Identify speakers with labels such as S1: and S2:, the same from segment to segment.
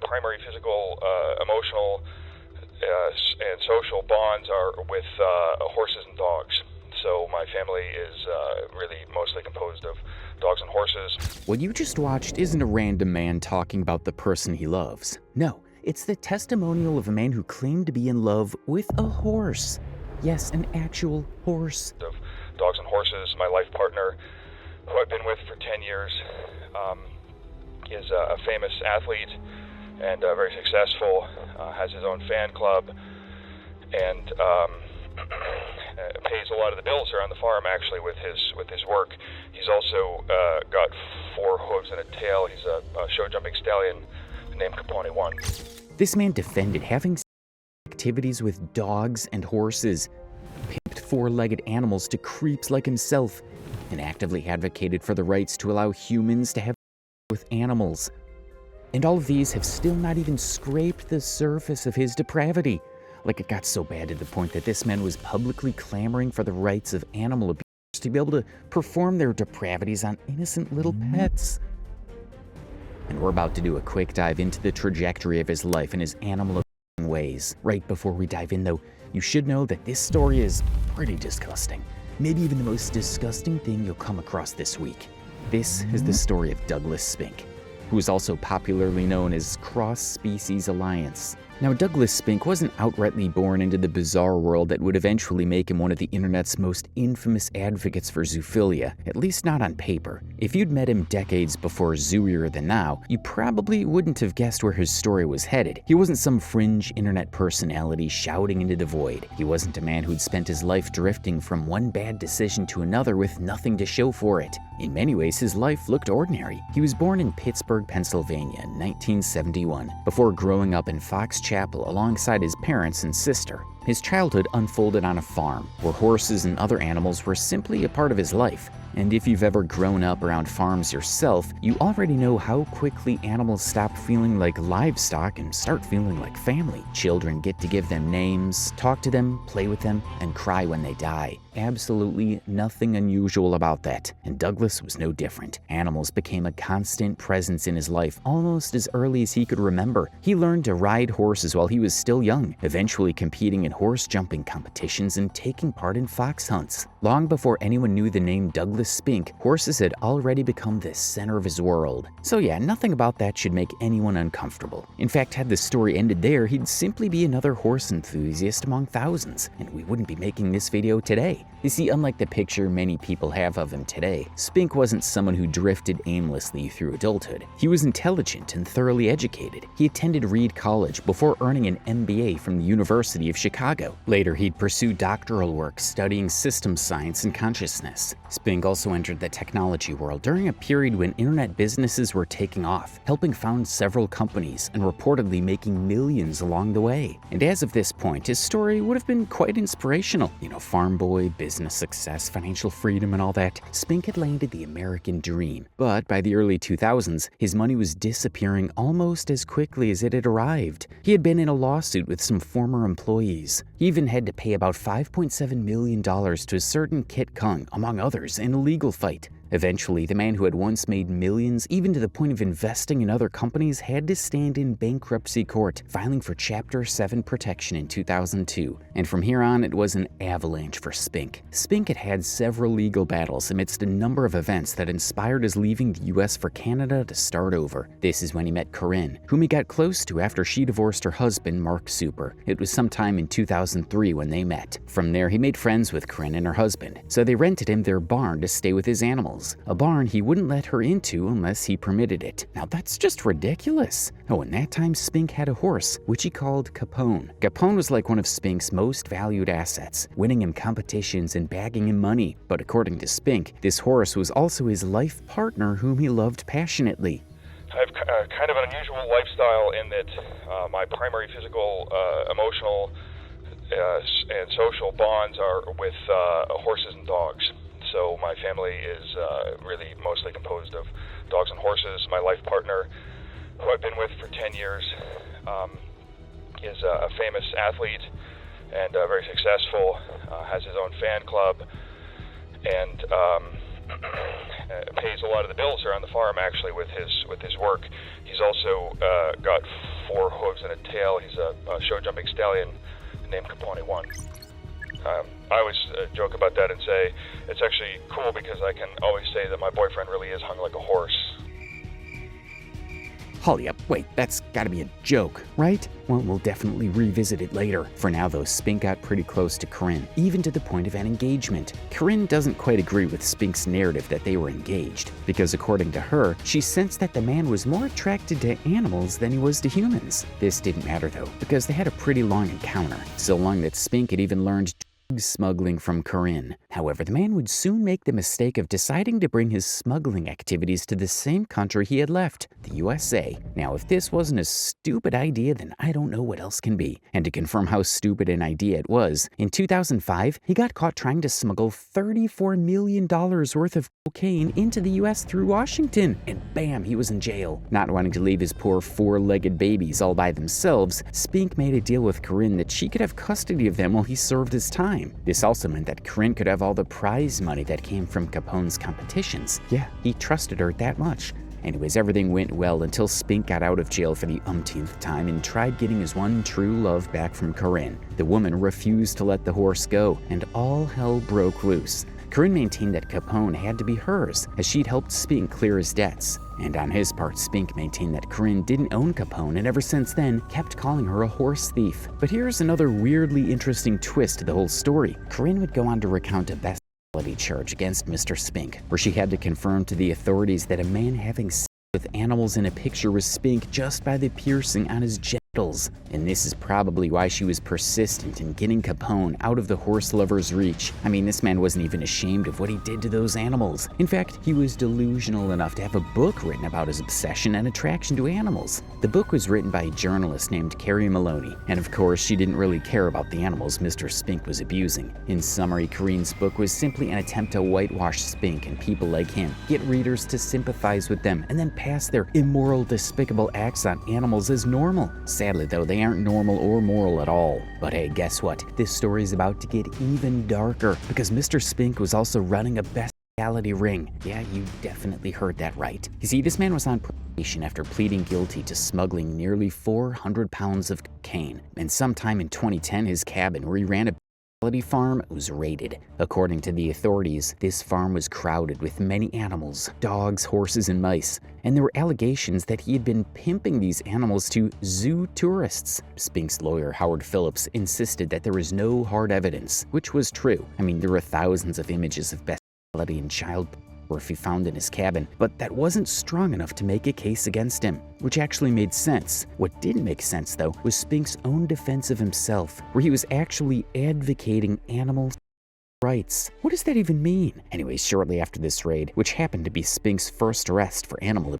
S1: primary physical, emotional, and social bonds are with horses and dogs. So my family is really mostly composed of dogs and horses.
S2: What you just watched isn't a random man talking about the person he loves. No, it's the testimonial of a man who claimed to be in love with a horse. Yes, an actual horse.
S1: Of dogs and horses, my life partner, who I've been with for 10 years, is a famous athlete and very successful, has his own fan club, and pays a lot of the bills around the farm actually with his work. He's also got 4 hooves and a tail. He's a show jumping stallion named Capone 1.
S2: This man defended having activities with dogs and horses, pimped 4-legged animals to creeps like himself, and actively advocated for the rights to allow humans to have with animals. And all of these have still not even scraped the surface of his depravity. Like, it got so bad to the point that this man was publicly clamoring for the rights of animal abusers to be able to perform their depravities on innocent little pets. And we're about to do a quick dive into the trajectory of his life and his animal abusing ways. Right before we dive in, though, you should know that this story is pretty disgusting. Maybe even the most disgusting thing you'll come across this week. This is the story of Douglas Spink, who is also popularly known as Cross Species Alliance. Now, Douglas Spink wasn't outrightly born into the bizarre world that would eventually make him one of the internet's most infamous advocates for zoophilia, at least not on paper. If you'd met him decades before Zooier than now, you probably wouldn't have guessed where his story was headed. He wasn't some fringe internet personality shouting into the void. He wasn't a man who'd spent his life drifting from one bad decision to another with nothing to show for it. In many ways, his life looked ordinary. He was born in Pittsburgh, Pennsylvania in 1971, before growing up in Fox Chapel alongside his parents and sister. His childhood unfolded on a farm, where horses and other animals were simply a part of his life. And if you've ever grown up around farms yourself, you already know how quickly animals stop feeling like livestock and start feeling like family. Children get to give them names, talk to them, play with them, and cry when they die. Absolutely nothing unusual about that, and Douglas was no different. Animals became a constant presence in his life almost as early as he could remember. He learned to ride horses while he was still young, eventually competing in horse jumping competitions and taking part in fox hunts. Long before anyone knew the name Douglas Spink, horses had already become the center of his world. So yeah, nothing about that should make anyone uncomfortable. In fact, had the story ended there, he'd simply be another horse enthusiast among thousands, and we wouldn't be making this video today. You see, unlike the picture many people have of him today, Spink wasn't someone who drifted aimlessly through adulthood. He was intelligent and thoroughly educated. He attended Reed College before earning an MBA from the University of Chicago. Later, he'd pursue doctoral work studying systems science and consciousness. Spink also entered the technology world during a period when internet businesses were taking off, helping found several companies and reportedly making millions along the way. And as of this point, his story would have been quite inspirational. You know, farm boy, business success, financial freedom, and all that. Spink had landed the American dream. But by the early 2000s, his money was disappearing almost as quickly as it had arrived. He had been in a lawsuit with some former employees. He even had to pay about $5.7 million to a certain Kit Kung, among others, in a legal fight. Eventually, the man who had once made millions, even to the point of investing in other companies, had to stand in bankruptcy court, filing for Chapter 7 protection in 2002. And from here on, it was an avalanche for Spink. Spink had had several legal battles amidst a number of events that inspired his leaving the US for Canada to start over. This is when he met Corinne, whom he got close to after she divorced her husband, Mark Super. It was sometime in 2003 when they met. From there, he made friends with Corinne and her husband, so they rented him their barn to stay with his animals. A barn he wouldn't let her into unless he permitted it. Now that's just ridiculous. Oh, and that time Spink had a horse, which he called Capone. Capone was like one of Spink's most valued assets, winning him competitions and bagging him money. But according to Spink, this horse was also his life partner whom he loved passionately.
S1: I have kind of an unusual lifestyle in that my primary physical, emotional, and social bonds are with horses and dogs. So my family is really mostly composed of dogs and horses. My life partner, who I've been with for 10 years, is a famous athlete and very successful, has his own fan club, and pays a lot of the bills around the farm actually with his work. He's also got 4 hooves and a tail. He's a show-jumping stallion named Capone 1. I always joke about that and say it's actually cool because I can always say that my boyfriend really is hung like a horse.
S2: Holly up, wait, that's gotta be a joke, right? Well, we'll definitely revisit it later. For now though, Spink got pretty close to Corinne, even to the point of an engagement. Corinne doesn't quite agree with Spink's narrative that they were engaged, because according to her, she sensed that the man was more attracted to animals than he was to humans. This didn't matter though, because they had a pretty long encounter, so long that Spink had even learned smuggling from Corinne. However, the man would soon make the mistake of deciding to bring his smuggling activities to the same country he had left, the USA. Now, if this wasn't a stupid idea, then I don't know what else can be. And to confirm how stupid an idea it was, in 2005, he got caught trying to smuggle $34 million worth of cocaine into the US through Washington, and bam, he was in jail. Not wanting to leave his poor 4-legged babies all by themselves, Spink made a deal with Corinne that she could have custody of them while he served his time. This also meant that Corinne could have all the prize money that came from Capone's competitions. Yeah, he trusted her that much. Anyways, everything went well until Spink got out of jail for the umpteenth time and tried getting his one true love back from Corinne. The woman refused to let the horse go, and all hell broke loose. Corinne maintained that Capone had to be hers, as she'd helped Spink clear his debts. And on his part, Spink maintained that Corinne didn't own Capone and ever since then kept calling her a horse thief. But here's another weirdly interesting twist to the whole story. Corinne would go on to recount a bestiality charge against Mr. Spink, where she had to confirm to the authorities that a man having sex with animals in a picture was Spink just by the piercing on his genitals. And this is probably why she was persistent in getting Capone out of the horse lover's reach. I mean, this man wasn't even ashamed of what he did to those animals. In fact, he was delusional enough to have a book written about his obsession and attraction to animals. The book was written by a journalist named Carrie Maloney, and of course, she didn't really care about the animals Mr. Spink was abusing. In summary, Corinne's book was simply an attempt to whitewash Spink and people like him, get readers to sympathize with them, and then pass their immoral, despicable acts on animals as normal. Sadly though, they aren't normal or moral at all. But hey, guess what? This story is about to get even darker, because Mr. Spink was also running a bestiality ring. Yeah, you definitely heard that right. You see, this man was on probation after pleading guilty to smuggling nearly 400 pounds of cocaine. And sometime in 2010, his cabin, where he ran a farm, was raided. According to the authorities, this farm was crowded with many animals, dogs, horses, and mice, and there were allegations that he had been pimping these animals to zoo tourists. Spink's lawyer, Howard Phillips, insisted that there was no hard evidence, which was true. I mean, there were thousands of images of bestiality and child pornography found in his cabin, but that wasn't strong enough to make a case against him, which actually made sense. What didn't make sense, though, was Spink's own defense of himself, where he was actually advocating animal rights. What does that even mean? Anyways, shortly after this raid, which happened to be Spink's first arrest for animal abuse,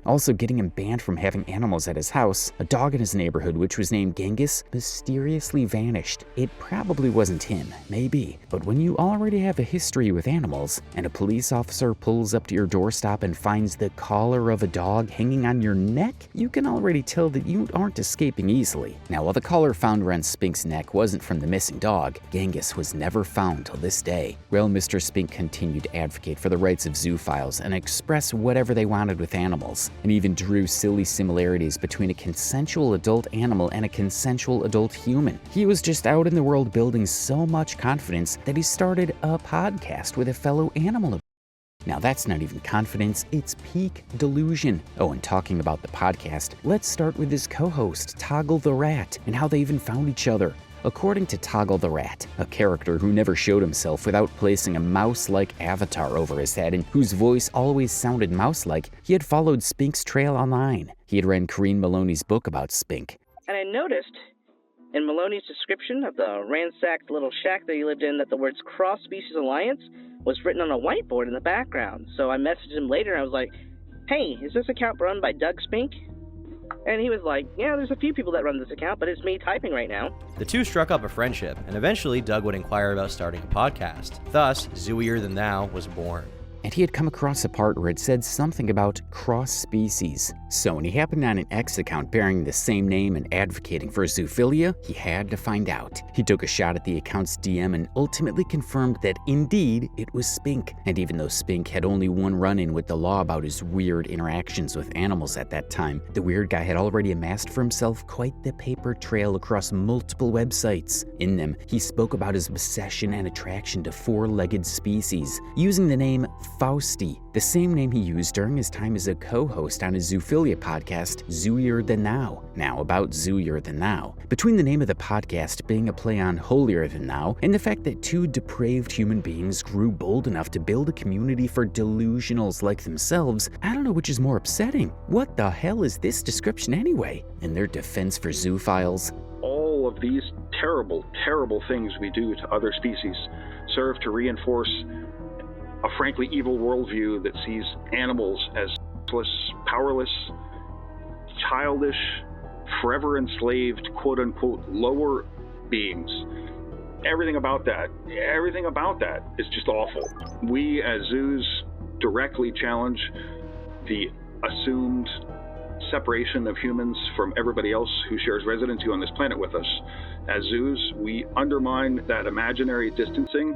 S2: also getting him banned from having animals at his house, a dog in his neighborhood, which was named Genghis, mysteriously vanished. It probably wasn't him, maybe, but when you already have a history with animals, and a police officer pulls up to your doorstep and finds the collar of a dog hanging on your neck, you can already tell that you aren't escaping easily. Now, while the collar found around Spink's neck wasn't from the missing dog, Genghis was never found till this day. Well, Mr. Spink continued to advocate for the rights of zoophiles and express whatever they wanted with animals, and even drew silly similarities between a consensual adult animal and a consensual adult human. He was just out in the world building so much confidence that he started a podcast with a fellow animal. Now that's not even confidence, it's peak delusion. Oh, and talking about the podcast, let's start with his co-host, Toggle the Rat, and how they even found each other. According to Toggle the Rat, a character who never showed himself without placing a mouse-like avatar over his head and whose voice always sounded mouse-like, he had followed Spink's trail online. He had read Corinne Maloney's book about Spink.
S3: And I noticed in Maloney's description of the ransacked little shack that he lived in that the words Cross-Species Alliance was written on a whiteboard in the background. So I messaged him later and I was like, hey, is this account run by Doug Spink? And he was like, yeah, there's a few people that run this account, but it's me typing right now.
S4: The two struck up a friendship, and eventually Doug would inquire about starting a podcast. Thus, Zooier Than Thou was born.
S2: and he had come across a part where it said something about cross-species. So when he happened on an X account bearing the same name and advocating for zoophilia, he had to find out. He took a shot at the account's DM and ultimately confirmed that indeed it was Spink. And even though Spink had only one run-in with the law about his weird interactions with animals at that time, the weird guy had already amassed for himself quite the paper trail across multiple websites. In them, he spoke about his obsession and attraction to four-legged species, using the name Fausty, the same name he used during his time as a co-host on his zoophilia podcast, Zooier Than Thou. Now, about Zooier Than Thou. Between the name of the podcast being a play on Holier Than Thou, and the fact that two depraved human beings grew bold enough to build a community for delusionals like themselves, I don't know which is more upsetting. What the hell is this description anyway? In their defense for zoophiles,
S4: all of these terrible, terrible things we do to other species serve to reinforce a frankly evil worldview that sees animals as useless, powerless, childish, forever enslaved, quote-unquote, lower beings. Everything about that is just awful. We as zoos directly challenge the assumed separation of humans from everybody else who shares residency on this planet with us. As zoos, we undermine that imaginary distancing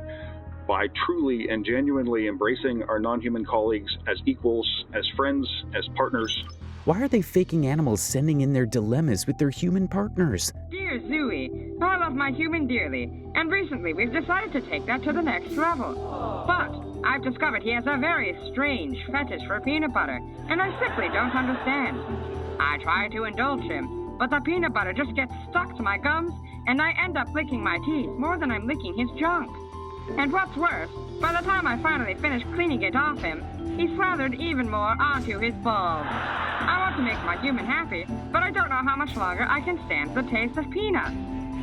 S4: by truly and genuinely embracing our non-human colleagues as equals, as friends, as partners.
S2: why are they faking animals sending in their dilemmas with their human partners?
S5: Dear Zooey, I love my human dearly, and recently we've decided to take that to the next level. But I've discovered he has a very strange fetish for peanut butter, and I simply don't understand. I try to indulge him, but the peanut butter just gets stuck to my gums, and I end up licking my teeth more than I'm licking his junk. And what's worse, by the time I finally finish cleaning it off him, he slathered even more onto his balls. I want to make my human happy, but I don't know how much longer I can stand the taste of peanuts.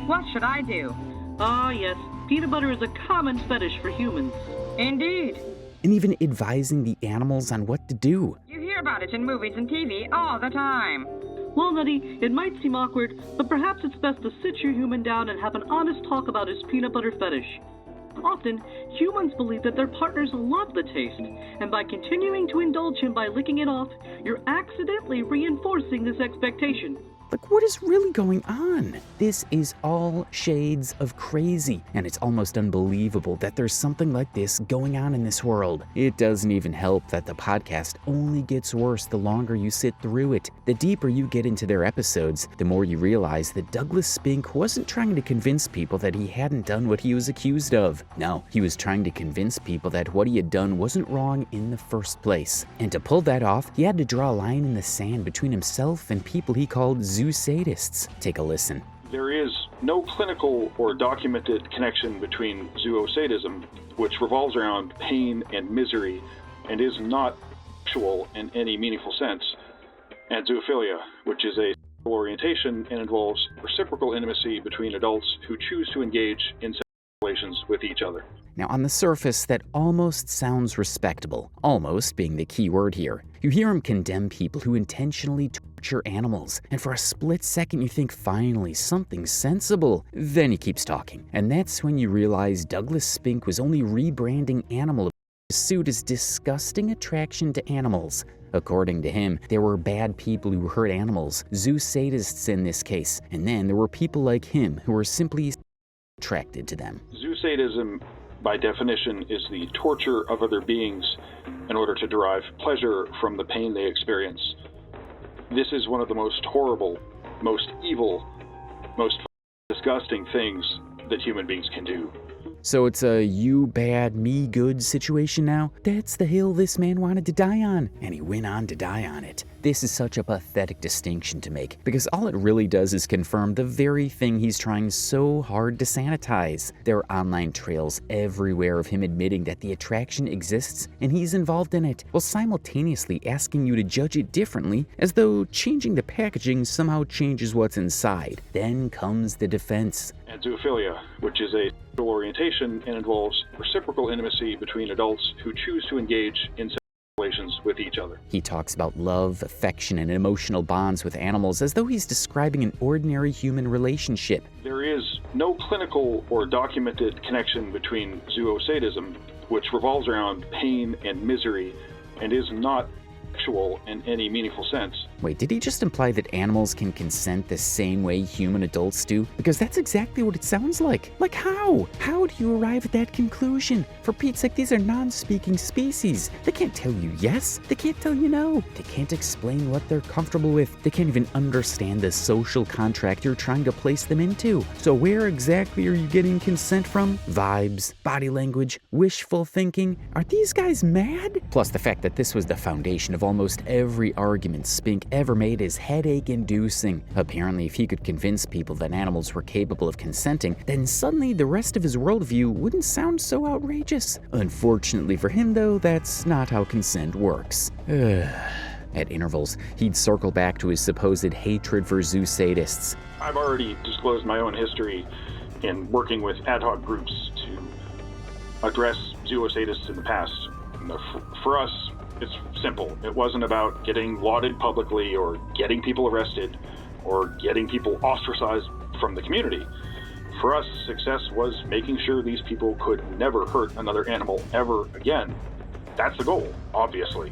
S5: What should I do?
S6: Ah, yes. Peanut butter is a common fetish for humans.
S5: Indeed.
S2: And even advising the animals on what to do.
S5: You hear about it in movies and TV all the time.
S6: Well, Nutty, it might seem awkward, but perhaps it's best to sit your human down and have an honest talk about his peanut butter fetish. Often, humans believe that their partners love the taste, and by continuing to indulge him by licking it off, you're accidentally reinforcing this expectation.
S2: Like, what is really going on? This is all shades of crazy, and it's almost unbelievable that there's something like this going on in this world. It doesn't even help that the podcast only gets worse the longer you sit through it. The deeper you get into their episodes, the more you realize that Douglas Spink wasn't trying to convince people that he hadn't done what he was accused of. No, he was trying to convince people that what he had done wasn't wrong in the first place. And to pull that off, he had to draw a line in the sand between himself and people he called zoo sadists. Take a listen.
S4: There is no clinical or documented connection between zoosadism, which revolves around pain and misery and is not sexual in any meaningful sense, and zoophilia, which is a sexual orientation and involves reciprocal intimacy between adults who choose to engage in sexual relations with each other.
S2: Now, on the surface, that almost sounds respectable, almost being the key word here. You hear him condemn people who intentionally torture animals, and for a split second you think, finally, something sensible. Then he keeps talking, and that's when you realize Douglas Spink was only rebranding animal pursuit as disgusting attraction to animals. According to him, there were bad people who hurt animals, zoo sadists in this case, and then there were people like him who were simply attracted to them.
S4: Zoosadism, by definition, is the torture of other beings in order to derive pleasure from the pain they experience. This is one of the most horrible, most evil, most disgusting things that human beings can do.
S2: So it's a you bad, me good situation now? That's the hill this man wanted to die on, and he went on to die on it. This is such a pathetic distinction to make, because all it really does is confirm the very thing he's trying so hard to sanitize. There are online trails everywhere of him admitting that the attraction exists and he's involved in it, while simultaneously asking you to judge it differently, as though changing the packaging somehow changes what's inside. Then comes the defense.
S4: And zoophilia, which is a sexual orientation and involves reciprocal intimacy between adults who choose to engage in sexual relations with each other.
S2: He talks about love, affection, and emotional bonds with animals as though he's describing an ordinary human relationship.
S4: There is no clinical or documented connection between zoosadism, which revolves around pain and misery and is not sexual in any meaningful sense.
S2: Wait, did he just imply that animals can consent the same way human adults do? Because that's exactly what it sounds like. Like how? How do you arrive at that conclusion? For Pete's sake, these are non-speaking species. They can't tell you yes. They can't tell you no. They can't explain what they're comfortable with. They can't even understand the social contract you're trying to place them into. So where exactly are you getting consent from? Vibes, body language, wishful thinking? Are these guys mad? Plus the fact that this was the foundation of almost every argument Spink ever made is headache-inducing. Apparently, if he could convince people that animals were capable of consenting, then suddenly the rest of his worldview wouldn't sound so outrageous. Unfortunately for him, though, that's not how consent works. At intervals, he'd circle back to his supposed hatred for zoo sadists.
S4: I've already disclosed my own history in working with ad hoc groups to address zoosadists in the past. For us, it's simple. It wasn't about getting lauded publicly or getting people arrested or getting people ostracized from the community. For us, success was making sure these people could never hurt another animal ever again. That's the goal, obviously.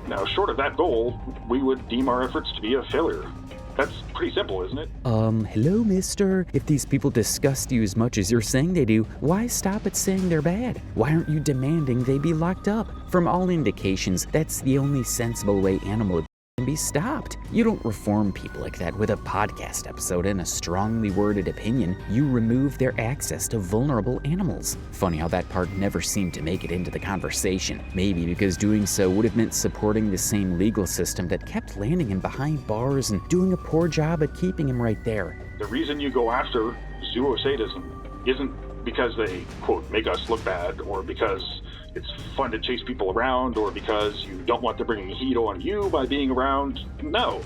S4: Now, short of that goal, we would deem our efforts to be a failure. That's pretty simple, isn't it?
S2: Hello, mister. If these people disgust you as much as you're saying they do, why stop at saying they're bad? Why aren't you demanding they be locked up? From all indications, that's the only sensible way animal abuse can be stopped. You don't reform people like that with a podcast episode and a strongly worded opinion. You remove their access to vulnerable animals. Funny how that part never seemed to make it into the conversation. Maybe because doing so would have meant supporting the same legal system that kept landing him behind bars and doing a poor job at keeping him right there.
S4: The reason you go after zoosadism isn't because they, quote, make us look bad, or because it's fun to chase people around, or because you don't want them bringing heat on you by being around. No,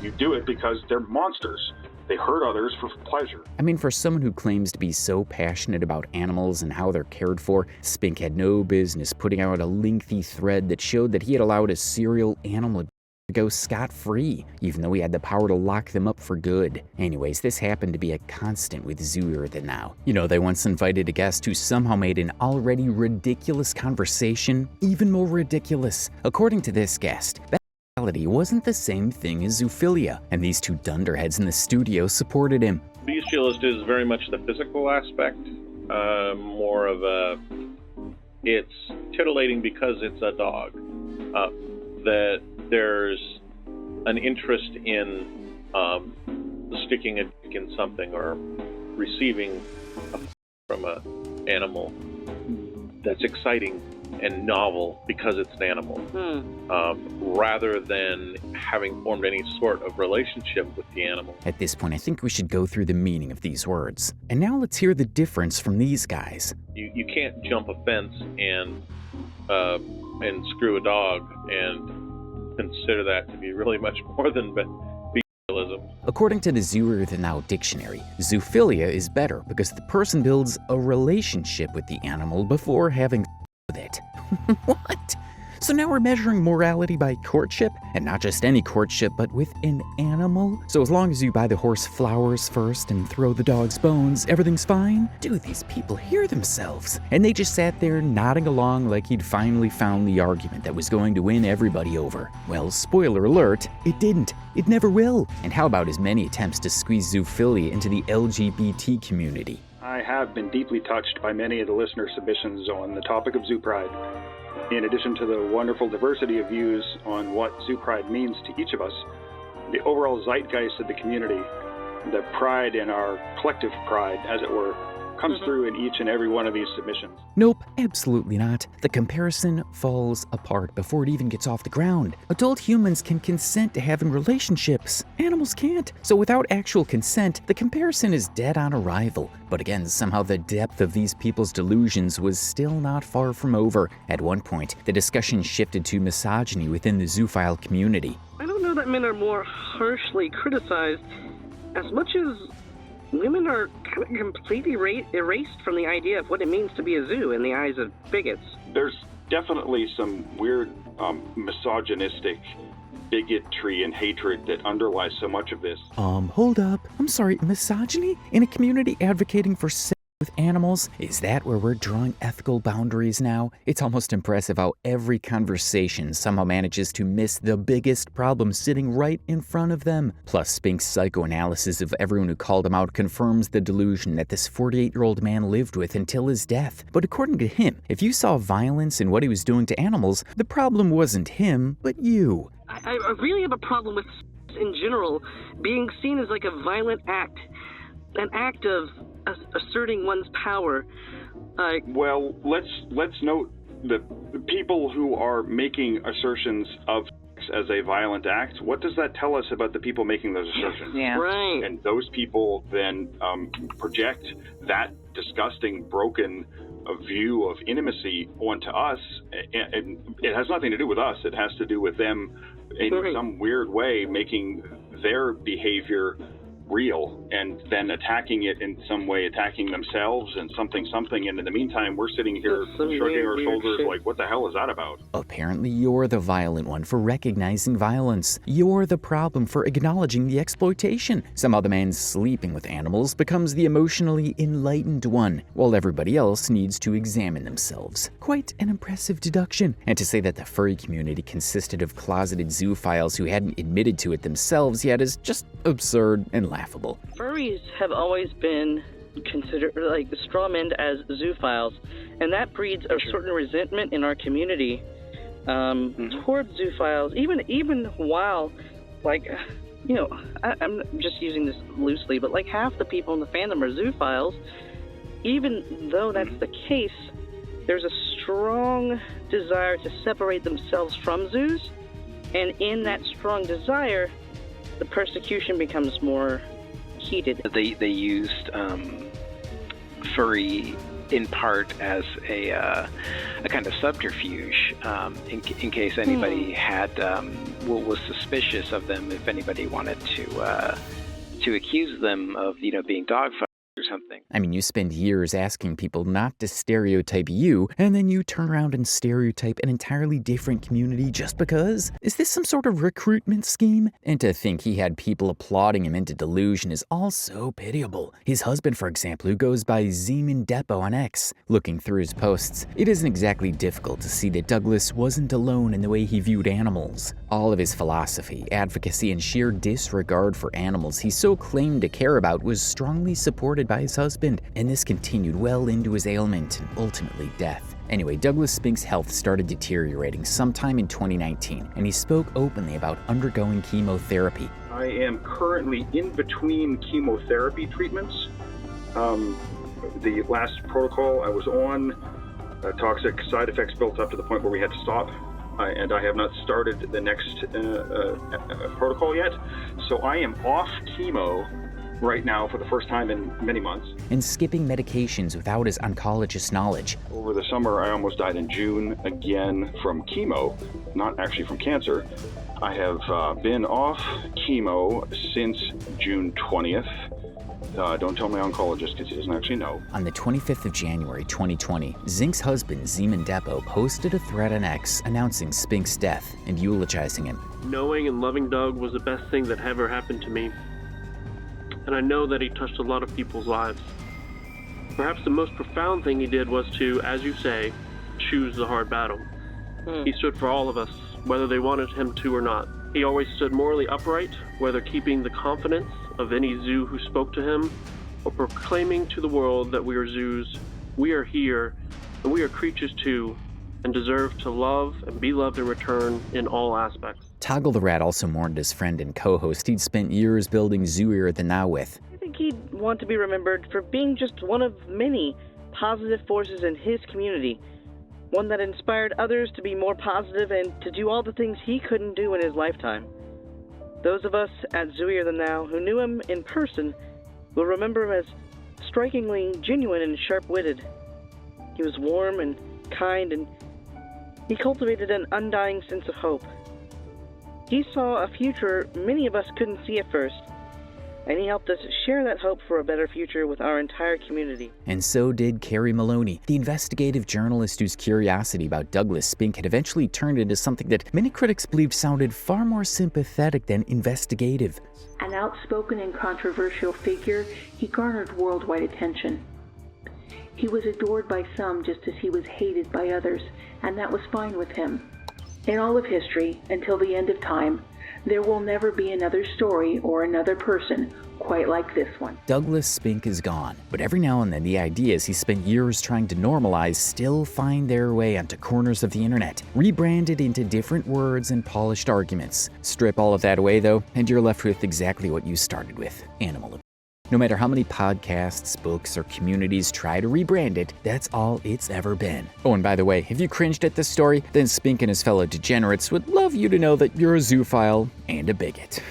S4: you do it because they're monsters. They hurt others for pleasure.
S2: I mean, for someone who claims to be so passionate about animals and how they're cared for, Spink had no business putting out a lengthy thread that showed that he had allowed a serial animal to go scot-free, even though he had the power to lock them up for good. Anyways, this happened to be a constant with Zooier the Now. You know, they once invited a guest who somehow made an already ridiculous conversation even more ridiculous. According to this guest, bestiality wasn't the same thing as zoophilia, and these two dunderheads in the studio supported him.
S7: Bestialist is very much the physical aspect, more of a, it's titillating because it's a dog, that there's an interest in sticking a dick in something or receiving from an animal that's exciting and novel because it's an animal, rather than having formed any sort of relationship with the animal.
S2: At this point, I think we should go through the meaning of these words. And now let's hear the difference from these guys.
S7: You can't jump a fence and screw a dog and consider that to be really much more than bestialism.
S2: According to the Zooier the Now dictionary, zoophilia is better because the person builds a relationship with the animal before having with it. What? So now we're measuring morality by courtship, and not just any courtship, but with an animal? So as long as you buy the horse flowers first and throw the dog's bones, everything's fine? Do these people hear themselves? And they just sat there nodding along like he'd finally found the argument that was going to win everybody over. Well, spoiler alert, it didn't. It never will. And how about his many attempts to squeeze zoophilia into the LGBT community?
S4: I have been deeply touched by many of the listener submissions on the topic of zoo pride. In addition to the wonderful diversity of views on what zoo pride means to each of us, the overall zeitgeist of the community, the pride in our collective pride, as it were, comes through in each and every one of these submissions.
S2: Nope, absolutely not. The comparison falls apart before it even gets off the ground. Adult humans can consent to having relationships. Animals can't. So without actual consent, the comparison is dead on arrival. But again, somehow the depth of these people's delusions was still not far from over. At one point, the discussion shifted to misogyny within the zoophile community.
S3: I don't know that men are more harshly criticized as much as women are kind of completely erased from the idea of what it means to be a zoo in the eyes of bigots.
S4: There's definitely some weird misogynistic bigotry and hatred that underlies so much of this.
S2: Hold up. I'm sorry, misogyny? In a community advocating for with animals? Is that where we're drawing ethical boundaries now? It's almost impressive how every conversation somehow manages to miss the biggest problem sitting right in front of them. Plus, Spink's psychoanalysis of everyone who called him out confirms the delusion that this 48-year-old man lived with until his death. But according to him, if you saw violence in what he was doing to animals, the problem wasn't him, but you.
S6: I really have a problem with in general being seen as like a violent act, an act of asserting one's power.
S4: Well, let's note that the people who are making assertions of sex as a violent act, what does that tell us about the people making those assertions?
S3: Yeah.
S6: Right.
S4: And those people then project that disgusting, broken view of intimacy onto us, and it has nothing to do with us. It has to do with them in some weird way making their behavior real and then attacking it in some way, attacking themselves and something, and in the meantime we're sitting here shrugging our shoulders like, what the hell is that about?
S2: Apparently you're the violent one for recognizing violence. You're the problem for acknowledging the exploitation. Somehow the man sleeping with animals becomes the emotionally enlightened one, while everybody else needs to examine themselves. Quite an impressive deduction. And to say that the furry community consisted of closeted zoophiles who hadn't admitted to it themselves yet is just absurd and laughable.
S3: Furries have always been considered like strawmanned as zoophiles, and that breeds a certain resentment in our community towards zoophiles. Even while, like, you know, I'm just using this loosely, but like half the people in the fandom are zoophiles. Even though that's the case, there's a strong desire to separate themselves from zoos, and in that strong desire, the persecution becomes more heated.
S8: They used furry in part as a kind of subterfuge in case anybody had was suspicious of them. If anybody wanted to accuse them of being dog fuckers or something.
S2: I mean, you spend years asking people not to stereotype you, and then you turn around and stereotype an entirely different community just because? Is this some sort of recruitment scheme? And to think he had people applauding him into delusion is all so pitiable. His husband, for example, who goes by Zeman Depo on X. Looking through his posts, it isn't exactly difficult to see that Douglas wasn't alone in the way he viewed animals. All of his philosophy, advocacy, and sheer disregard for animals he so claimed to care about was strongly supported by his husband, and this continued well into his ailment and ultimately death. Anyway, Douglas Spink's health started deteriorating sometime in 2019, and he spoke openly about undergoing chemotherapy.
S4: I am currently in between chemotherapy treatments. The last protocol I was on, toxic side effects built up to the point where we had to stop, and I have not started the next protocol yet. So I am off chemo right now for the first time in many months.
S2: And skipping medications without his oncologist's knowledge.
S4: Over the summer, I almost died in June, again from chemo, not actually from cancer. I have been off chemo since June 20th. Don't tell my oncologist because he doesn't actually know.
S2: On the 25th of January 2020, Zink's husband, Zeman Depo, posted a thread on X announcing Spink's death and eulogizing him.
S9: Knowing and loving Doug was the best thing that ever happened to me. And I know that he touched a lot of people's lives. Perhaps the most profound thing he did was to, as you say, choose the hard battle. He stood for all of us, whether they wanted him to or not. He always stood morally upright, whether keeping the confidence of any zoo who spoke to him, or proclaiming to the world that we are zoos, we are here, and we are creatures too, and deserve to love and be loved in return in all aspects.
S2: Toggle the Rat also mourned his friend and co-host he'd spent years building Zooier the Now with.
S3: I think he'd want to be remembered for being just one of many positive forces in his community. One that inspired others to be more positive and to do all the things he couldn't do in his lifetime. Those of us at Zooier the Now who knew him in person will remember him as strikingly genuine and sharp-witted. He was warm and kind, and he cultivated an undying sense of hope. He saw a future many of us couldn't see at first, and he helped us share that hope for a better future with our entire community.
S2: And so did Carrie Maloney, the investigative journalist whose curiosity about Douglas Spink had eventually turned into something that many critics believed sounded far more sympathetic than investigative.
S10: An outspoken and controversial figure, he garnered worldwide attention. He was adored by some just as he was hated by others, and that was fine with him. In all of history, until the end of time, there will never be another story or another person quite like this one.
S2: Douglas Spink is gone, but every now and then the ideas he spent years trying to normalize still find their way onto corners of the internet, rebranded into different words and polished arguments. Strip all of that away though, and you're left with exactly what you started with: animal abuse. No matter how many podcasts, books, or communities try to rebrand it, that's all it's ever been. Oh, and by the way, if you cringed at this story, then Spink and his fellow degenerates would love you to know that you're a zoophile and a bigot.